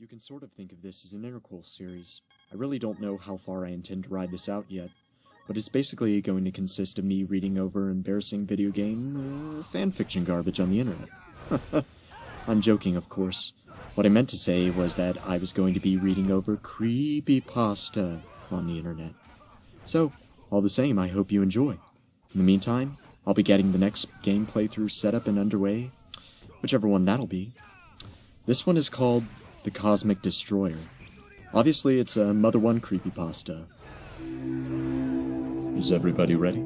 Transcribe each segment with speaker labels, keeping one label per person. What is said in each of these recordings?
Speaker 1: You can sort of think of this as an interquel series. I really don't know how far I intend to ride this out yet, but it's basically going to consist of me reading over embarrassing video game fanfiction garbage on the internet. I'm joking, of course. What I meant to say was that I was going to be reading over creepypasta on the internet. So, all the same, I hope you enjoy. In the meantime, I'll be getting the next game playthrough set up and underway, whichever one that'll be. This one is called The Cosmic Destroyer. Obviously, it's a Mother 1 creepypasta. Is everybody ready?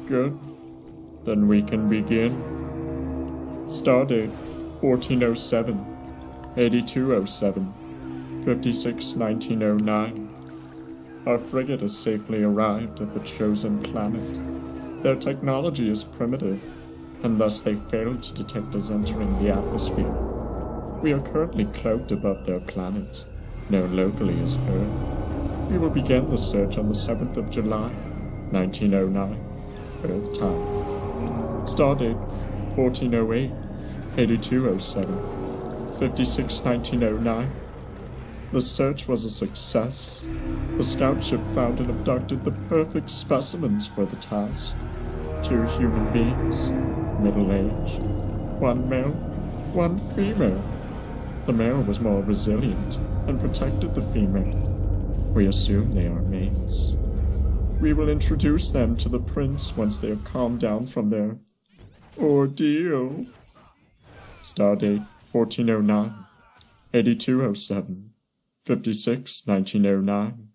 Speaker 2: Good. Then we can begin. Stardate 1407, 8207, 56-1909. Our frigate has safely arrived at the chosen planet. Their technology is primitive, and thus they failed to detect us entering the atmosphere. We are currently cloaked above their planet, known locally as Earth. We will begin the search on the 7th of July, 1909, Earth time. Stardate 1408, 8207, 56-1909. The search was a success. The scout ship found and abducted the perfect specimens for the task. 2 human beings, middle-aged, 1 male, 1 female. The male was more resilient and protected the female. We assume they are mates. We will introduce them to the prince once they have calmed down from their ordeal. Stardate 1409, 8207, 56-1909.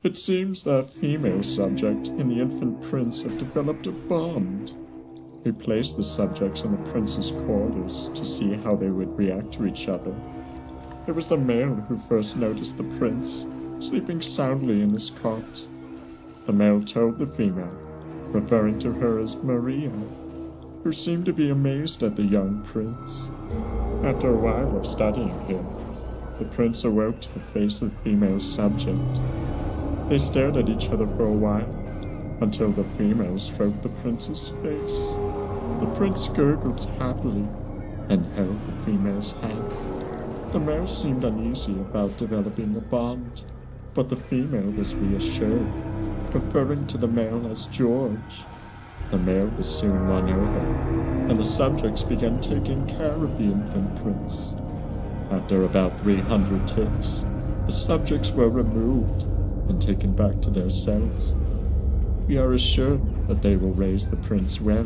Speaker 2: It seems the female subject and the infant prince have developed a bond. We placed the subjects in the prince's quarters to see how they would react to each other. It was the male who first noticed the prince sleeping soundly in his cot. The male told the female, referring to her as Maria, who seemed to be amazed at the young prince. After a while of studying him, the prince awoke to the face of the female subject. They stared at each other for a while, until the female stroked the prince's face. The prince gurgled happily and held the female's hand. The male seemed uneasy about developing a bond, but the female was reassured, referring to the male as George. The male was soon won over, and the subjects began taking care of the infant prince. After about 300 ticks, the subjects were removed and taken back to their cells. We are assured that they will raise the prince well.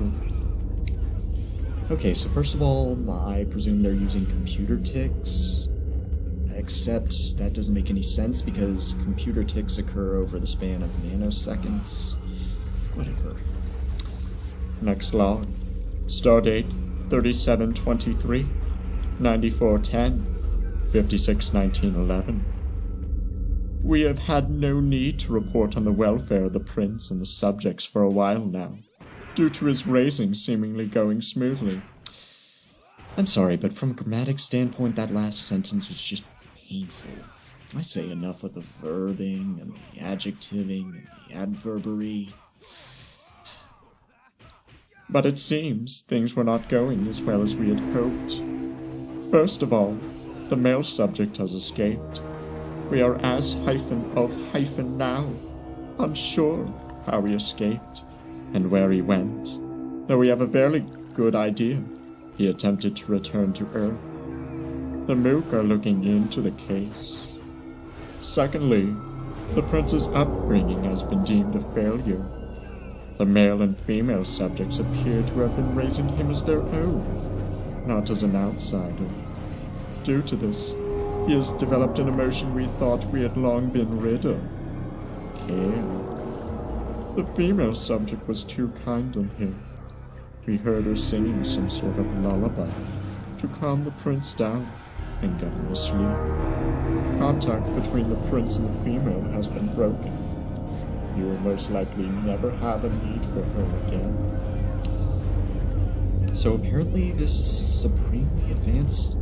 Speaker 1: Okay, so first of all, I presume they're using computer ticks, except that doesn't make any sense because computer ticks occur over the span of nanoseconds. Whatever.
Speaker 2: Next log. Stardate 3723, 9410, 56-1911. We have had no need to report on the welfare of the prince and the subjects for a while now, due to his raising seemingly going smoothly.
Speaker 1: I'm sorry, but from a grammatic standpoint, that last sentence was just painful. I say enough with the verbing and the adjectiving and the adverbiary.
Speaker 2: But it seems things were not going as well as we had hoped. First of all, the male subject has escaped. We are as of now, unsure how he escaped and where he went, though we have a fairly good idea. He attempted to return to Earth. The Mook are looking into the case. Secondly, the prince's upbringing has been deemed a failure. The male and female subjects appear to have been raising him as their own, not as an outsider. Due to this, he has developed an emotion we thought we had long been rid of: care. The female subject was too kind on him. We heard her singing some sort of lullaby to calm the prince down and get him to sleep. Contact between the prince and the female has been broken. You will most likely never have a need for her again.
Speaker 1: So apparently this supremely advanced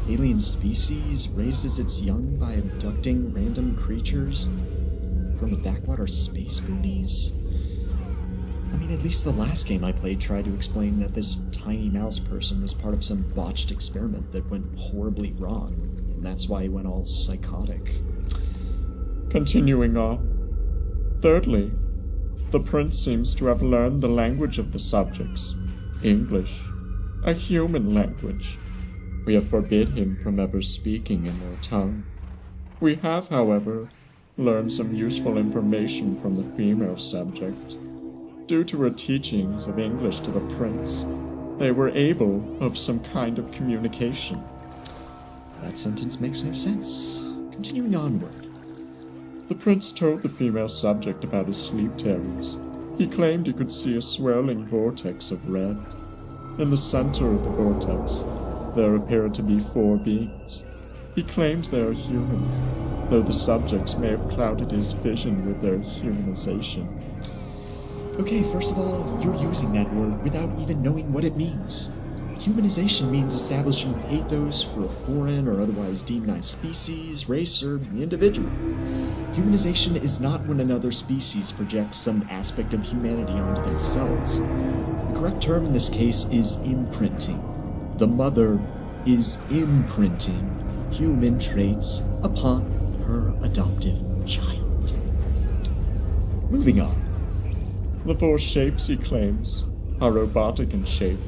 Speaker 1: alien species raises its young by abducting random creatures from the backwater space boonies. I mean, at least the last game I played tried to explain that this tiny mouse person was part of some botched experiment that went horribly wrong, and that's why he went all psychotic.
Speaker 2: Continuing on. Thirdly, the prince seems to have learned the language of the subjects, English, a human language. We have forbid him from ever speaking in their tongue. We have, however, learned some useful information from the female subject. Due to her teachings of English to the prince, they were able of some kind of communication.
Speaker 1: That sentence makes no sense. Continuing onward.
Speaker 2: The prince told the female subject about his sleep terrors. He claimed he could see a swirling vortex of red. In the center of the vortex, there appeared to be 4 beings. He claims they are human, though the subjects may have clouded his vision with their humanization.
Speaker 1: Okay, first of all, you're using that word without even knowing what it means. Humanization means establishing pathos for a foreign or otherwise demonized species, race, or individual. Humanization is not when another species projects some aspect of humanity onto themselves. The correct term in this case is imprinting. The mother is imprinting human traits upon her adoptive child. Moving on.
Speaker 2: The 4 shapes, he claims, are robotic in shape,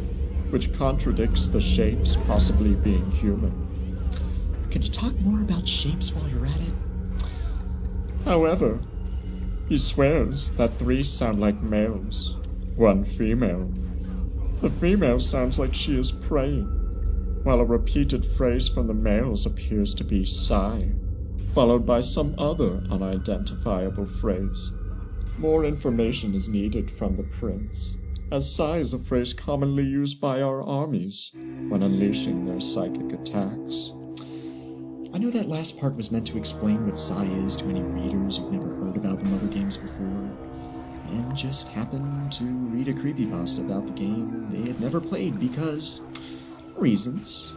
Speaker 2: which contradicts the shapes possibly being human.
Speaker 1: Could you talk more about shapes while you're at it?
Speaker 2: However, he swears that 3 sound like males, 1 female. The female sounds like she is praying, while a repeated phrase from the males appears to be sigh, followed by some other unidentifiable phrase. More information is needed from the prince, as sigh is a phrase commonly used by our armies when unleashing their psychic attacks.
Speaker 1: I know that last part was meant to explain what sigh is to any readers who've never heard about the mother games before, and just happened to read a creepypasta about the game they had never played because reasons.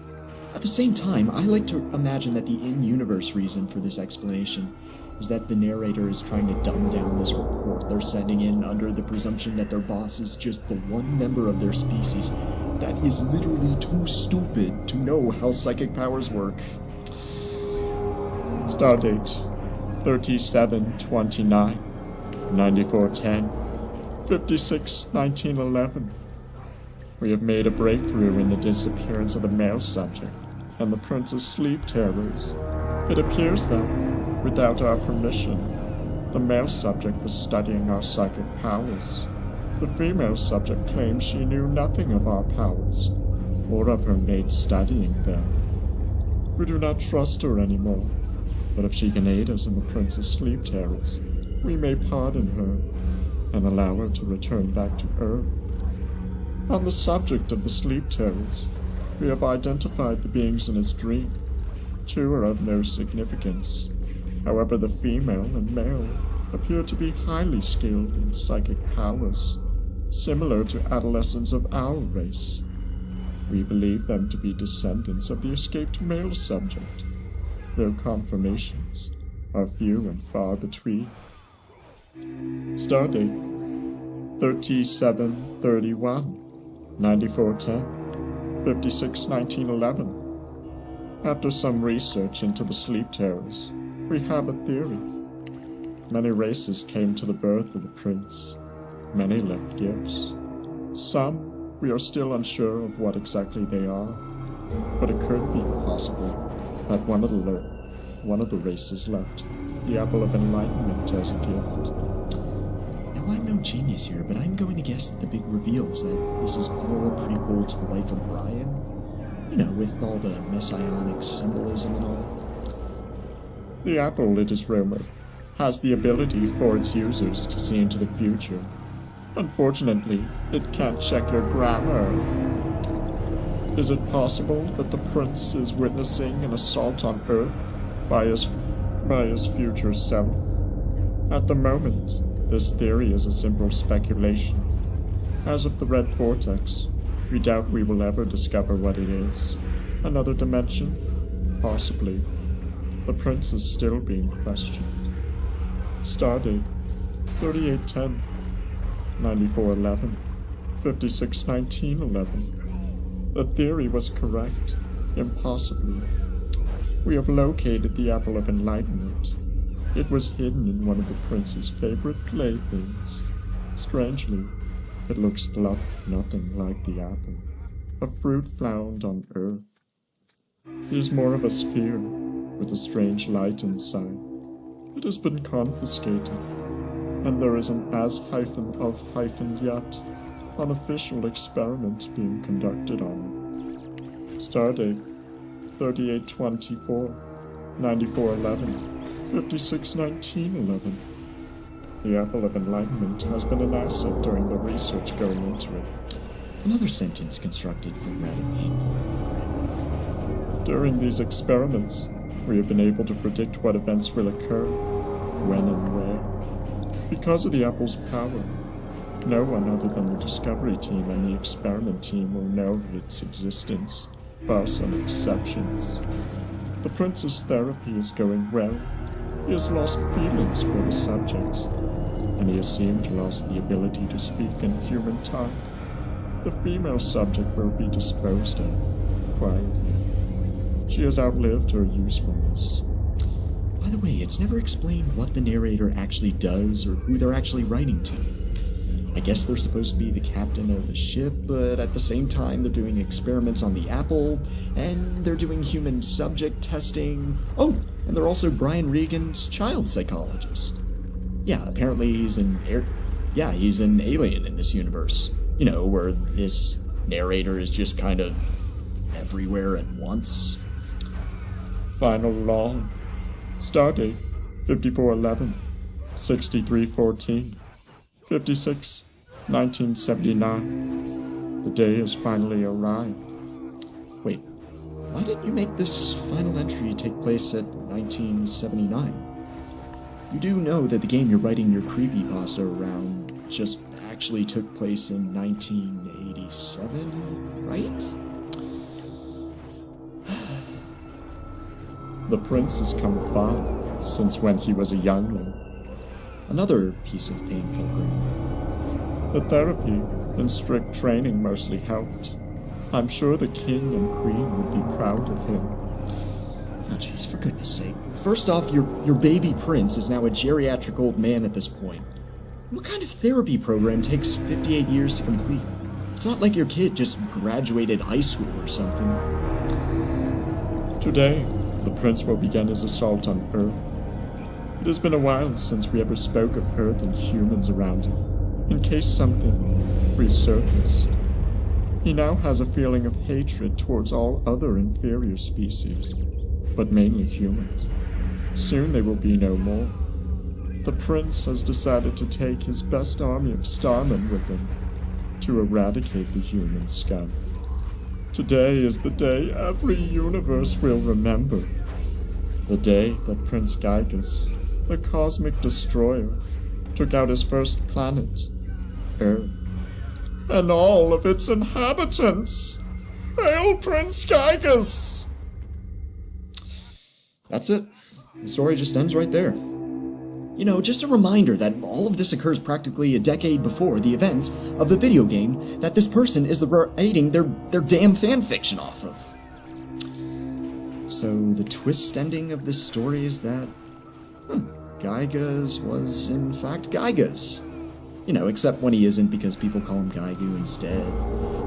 Speaker 1: At the same time, I like to imagine that the in-universe reason for this explanation is that the narrator is trying to dumb down this report they're sending in under the presumption that their boss is just the one member of their species that is literally too stupid to know how psychic powers work.
Speaker 2: Stardate 3729, 9410, 56-1911. We have made a breakthrough in the disappearance of the male subject and the prince's sleep terrors. It appears that, without our permission, the male subject was studying our psychic powers. The female subject claims she knew nothing of our powers, or of her mate studying them. We do not trust her anymore, but if she can aid us in the prince's sleep terrors, we may pardon her and allow her to return back to Earth. On the subject of the sleep terrors, we have identified the beings in his dream. 2 are of no significance. However, the female and male appear to be highly skilled in psychic powers, similar to adolescents of our race. We believe them to be descendants of the escaped male subject, though confirmations are few and far between. Stardate 3731, 9410, 56-1911. After some research into the sleep terrors, we have a theory. Many races came to the birth of the prince. Many left gifts. Some, we are still unsure of what exactly they are, but it could be possible that one of the races left the apple of enlightenment as a gift.
Speaker 1: Now, I'm no genius here, but I'm going to guess that the big reveal is that this is all a prequel to the life of Brian. You know, with all the messianic symbolism and all.
Speaker 2: The apple, it is rumored, has the ability for its users to see into the future. Unfortunately, it can't check your grammar. Is it possible that the prince is witnessing an assault on Earth by his future self? At the moment, this theory is a simple speculation. As of the red vortex, we doubt we will ever discover what it is. Another dimension? Possibly. The prince is still being questioned. Stardate 3810, 9411, 561911. The theory was correct, impossibly. We have located the Apple of Enlightenment. It was hidden in one of the prince's favorite playthings. Strangely, it looks nothing like the apple, a fruit found on Earth. It is more of a sphere, with a strange light inside. It has been confiscated, and there is an as-of-yet unofficial experiment being conducted on it. Stardate 3824, 9411, 561911. The Apple of Enlightenment has been an asset during the research going into it.
Speaker 1: Another sentence constructed from rather painful.
Speaker 2: During these experiments, we have been able to predict what events will occur, when and where. Because of the Apple's power, no one other than the Discovery team and the experiment team will know of its existence, bar some exceptions. The prince's therapy is going well. He has lost feelings for the subjects, and he has seemed to lost the ability to speak in human tongue. The female subject will be disposed of quietly. She has outlived her usefulness.
Speaker 1: By the way, it's never explained what the narrator actually does or who they're actually writing to. I guess they're supposed to be the captain of the ship, but at the same time they're doing experiments on the Apple, and they're doing human subject testing. Oh, and they're also Brian Regan's child psychologist. Yeah, apparently he's an alien in this universe. You know, where this narrator is just kind of everywhere at once.
Speaker 2: Final long. Stardate 5411, 6314, 56 1979. The day has finally arrived.
Speaker 1: Wait, why did you make this final entry take place at 1979? You do know that the game you're writing your creepypasta around just actually took place in 1987, right?
Speaker 2: The prince has come far since when he was a youngling.
Speaker 1: Another piece of painful grief.
Speaker 2: The therapy and strict training mostly helped. I'm sure the king and queen would be proud of him.
Speaker 1: Oh, jeez, for goodness sake. First off, your baby prince is now a geriatric old man at this point. What kind of therapy program takes 58 years to complete? It's not like your kid just graduated high school or something.
Speaker 2: Today, the prince will begin his assault on Earth. It has been a while since we ever spoke of Earth and humans around him, in case something resurfaced. He now has a feeling of hatred towards all other inferior species, but mainly humans. Soon they will be no more. The prince has decided to take his best army of starmen with him to eradicate the human scum. Today is the day every universe will remember. The day that Prince Gygas, the cosmic destroyer, took out his first planet, Earth, and all of its inhabitants. Hail Prince Gygas!
Speaker 1: That's it. The story just ends right there. You know, just a reminder that all of this occurs practically a decade before the events of the video game that this person is writing their damn fanfiction off of. So the twist ending of this story is that Gygas was in fact Gygas. You know, except when he isn't because people call him Gygu instead.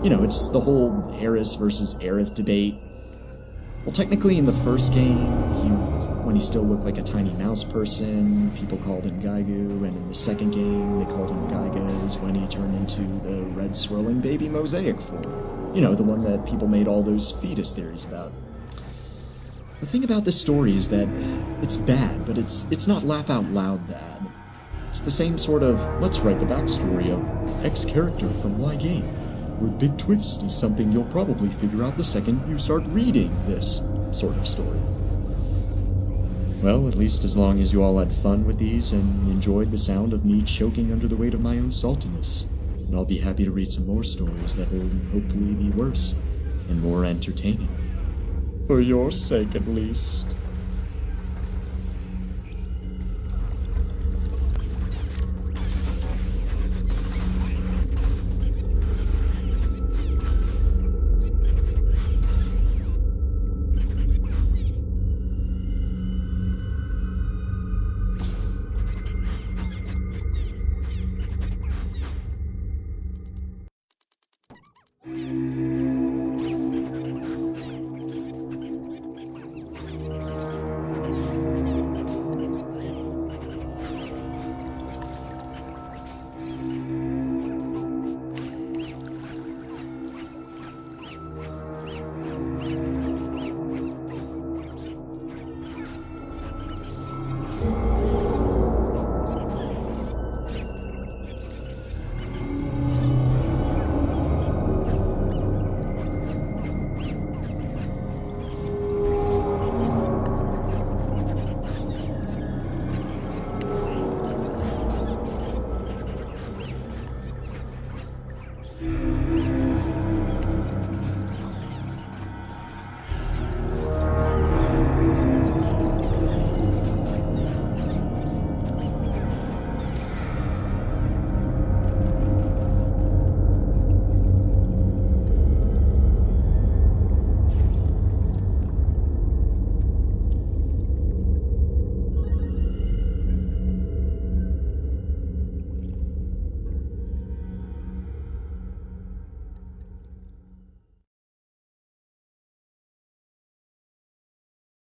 Speaker 1: You know, it's the whole Eris versus Aerith debate. Well, technically in the first game, when he still looked like a tiny mouse person, people called him Gygu, and in the second game, they called him Gygas when he turned into the red swirling baby mosaic form. You know, the one that people made all those fetus theories about. The thing about this story is that it's bad, but it's not laugh out loud bad. It's the same sort of, let's write the backstory of X character from Y game, where the big twist is something you'll probably figure out the second you start reading this sort of story. Well, at least as long as you all had fun with these and enjoyed the sound of me choking under the weight of my own saltiness, and I'll be happy to read some more stories that will hopefully be worse and more entertaining.
Speaker 2: For your sake, at least.